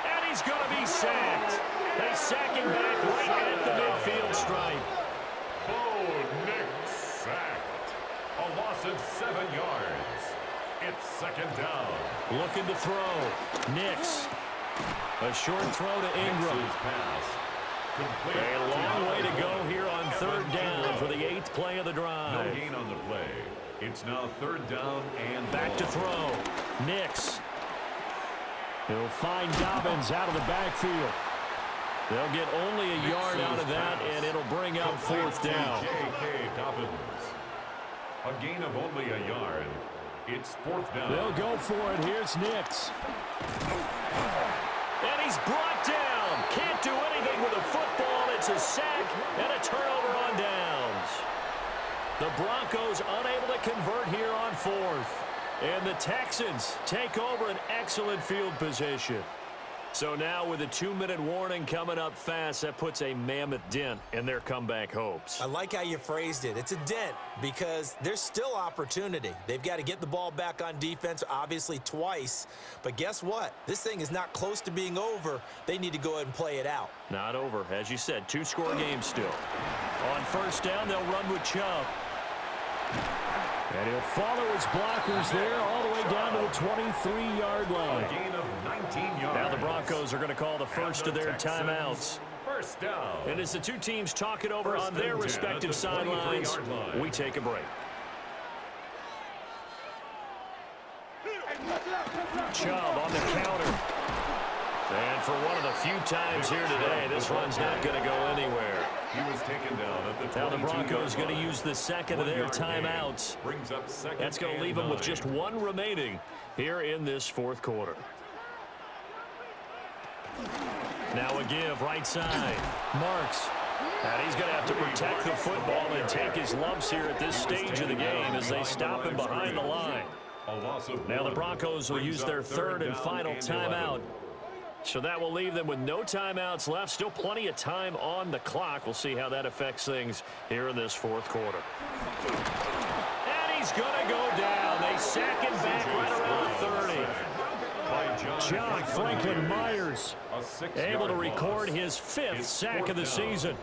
And he's going to be sacked. They sack him back right at the midfield stripe. Bo Nix sacked. A loss of 7 yards. It's 2nd down. Looking to throw. Nix. A short throw to Ingram. A long way to go here on 3rd down for the 8th play of the drive. No gain on the play. It's now 3rd down and back to throw. Nix. He'll find Dobbins out of the backfield. They'll get only a yard out of that, and it'll bring up 4th down. J.K. Dobbins. A gain of only a yard. It's 4th down. They'll go for it. Here's Nix. And he's brought down. Can't do anything with a football. It's a sack and a turnover on downs. The Broncos unable to convert here on 4th. And the Texans take over an excellent field position. So now with a 2-minute warning coming up fast, that puts a mammoth dent in their comeback hopes. I like how you phrased it. It's a dent because there's still opportunity. They've got to get the ball back on defense, obviously twice. But guess what? This thing is not close to being over. They need to go ahead and play it out. Not over. As you said, 2-score game still. On 1st down, they'll run with Chubb. And he'll follow his blockers there all the way down to the 23-yard line. A gain of 19 yards. Now the Broncos are going to call the first of their timeouts. 1st down. And as the two teams talk it over on their respective sidelines, we take a break. Chubb on the counter. And for one of the few times here today, this run's not going to go anywhere. He was taken down at the now the Broncos going to use the second of their timeouts. Brings up 2nd. That's going to leave them with just 1 remaining here in this 4th quarter. Now a give right side. Marks. And he's going to have to protect the football and take his lumps here at this stage of the game as they stop him behind the line. Now the Broncos will use their 3rd and final timeout. So that will leave them with no timeouts left. Still plenty of time on the clock. We'll see how that affects things here in this 4th quarter. And he's going to go down. They sack him back right around the 30. John Franklin Myers able to record his 5th sack of the season.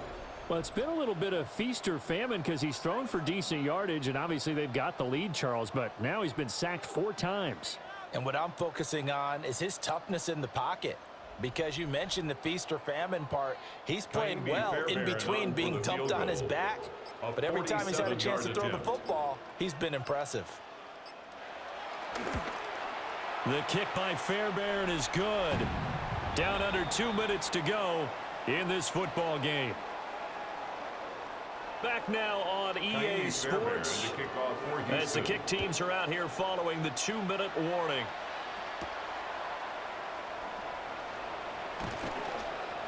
Well, it's been a little bit of feast or famine because he's thrown for decent yardage, and obviously they've got the lead, Charles, but now he's been sacked 4 times. And what I'm focusing on is his toughness in the pocket. Because you mentioned the feast or famine part, he's played well in between being dumped on his back. But every time he's had a chance to throw the football, he's been impressive. The kick by Fairbairn is good. Down under 2 minutes to go in this football game. Back now on EA Sports as the kick teams are out here following the 2-minute warning.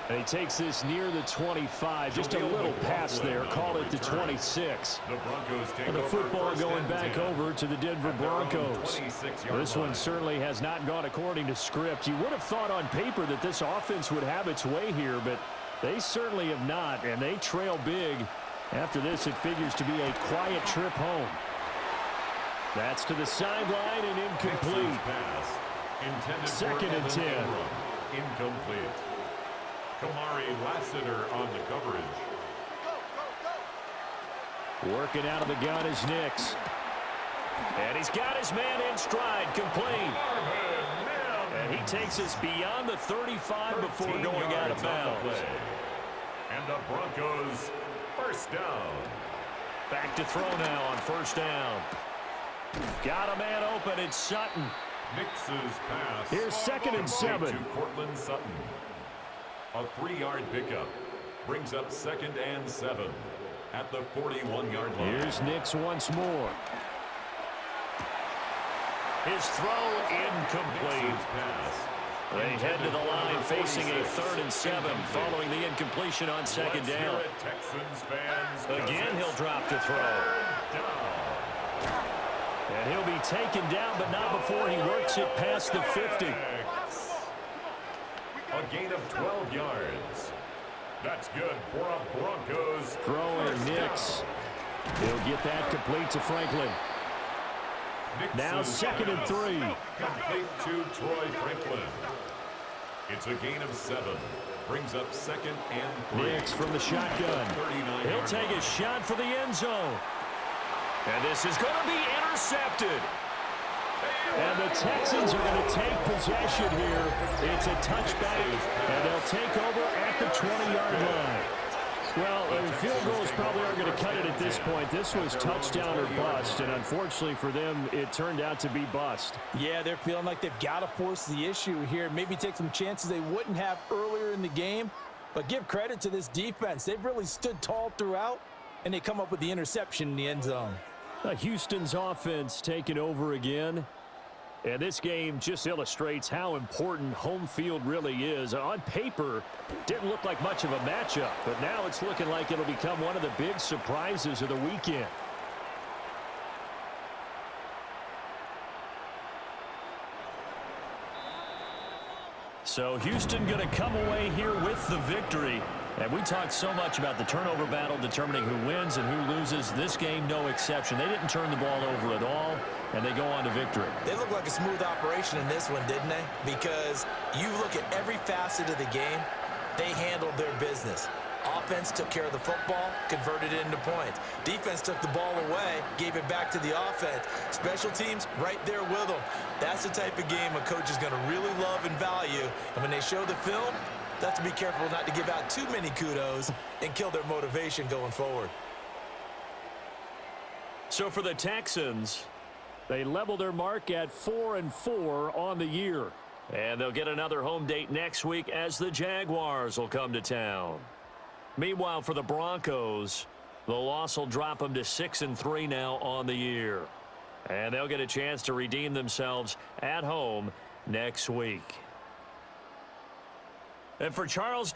And he takes this near the 25, just a little pass there, call it the 26. And the football going back over to the Denver Broncos. This one certainly has not gone according to script. You would have thought on paper that this offense would have its way here, but they certainly have not, and they trail big. After this, it figures to be a quiet trip home. That's to the sideline and incomplete. 2nd and 10. Incomplete. Kamari Lassiter on the coverage. Working out of the gun is Nix. And he's got his man in stride, complete. And he takes us beyond the 35 before going out of bounds. And the Broncos first down. Back to throw now on first down. Got a man open, it's Sutton. Nix's pass. Here's 2nd and 7. To Cortland Sutton. A 3-yard pickup brings up 2nd and 7 at the 41-yard line. Here's Nix once more. His throw incomplete. They head to the line facing a 3rd and 7 following the incompletion on 2nd down. Again, he'll drop to throw. And he'll be taken down, but not before he works it past the 50. A gain of 12 yards. That's good for a Broncos. Throwing Nix. He'll get that complete to Franklin. Now 2nd and 3. Complete to Troy Franklin. It's a gain of 7. Brings up 2nd and 3. Nix from the shotgun. He'll take a shot for the end zone. And this is going to be intercepted. And the Texans are going to take possession here. It's a touchback, and they'll take over at the 20-yard line. Well, field goals probably aren't going to cut it at this point. This was touchdown or bust, and unfortunately for them, it turned out to be bust. Yeah, they're feeling like they've got to force the issue here. Maybe take some chances they wouldn't have earlier in the game. But give credit to this defense. They've really stood tall throughout, and they come up with the interception in the end zone. Houston's offense taking over again. And this game just illustrates how important home field really is. On paper, didn't look like much of a matchup, but now it's looking like it'll become one of the big surprises of the weekend. So Houston going to come away here with the victory. And we talked so much about the turnover battle determining who wins and who loses. This game, no exception. They didn't turn the ball over at all, and they go on to victory. They look like a smooth operation in this one, didn't they? Because you look at every facet of the game, they handled their business. Offense took care of the football, converted it into points. Defense took the ball away, gave it back to the offense. Special teams right there with them. That's the type of game a coach is going to really love and value. And when they show the film, they have to be careful not to give out too many kudos and kill their motivation going forward. So for the Texans, they level their mark at 4-4 on the year. And they'll get another home date next week as the Jaguars will come to town. Meanwhile, for the Broncos, the loss will drop them to 6-3 now on the year. And they'll get a chance to redeem themselves at home next week. And for Charles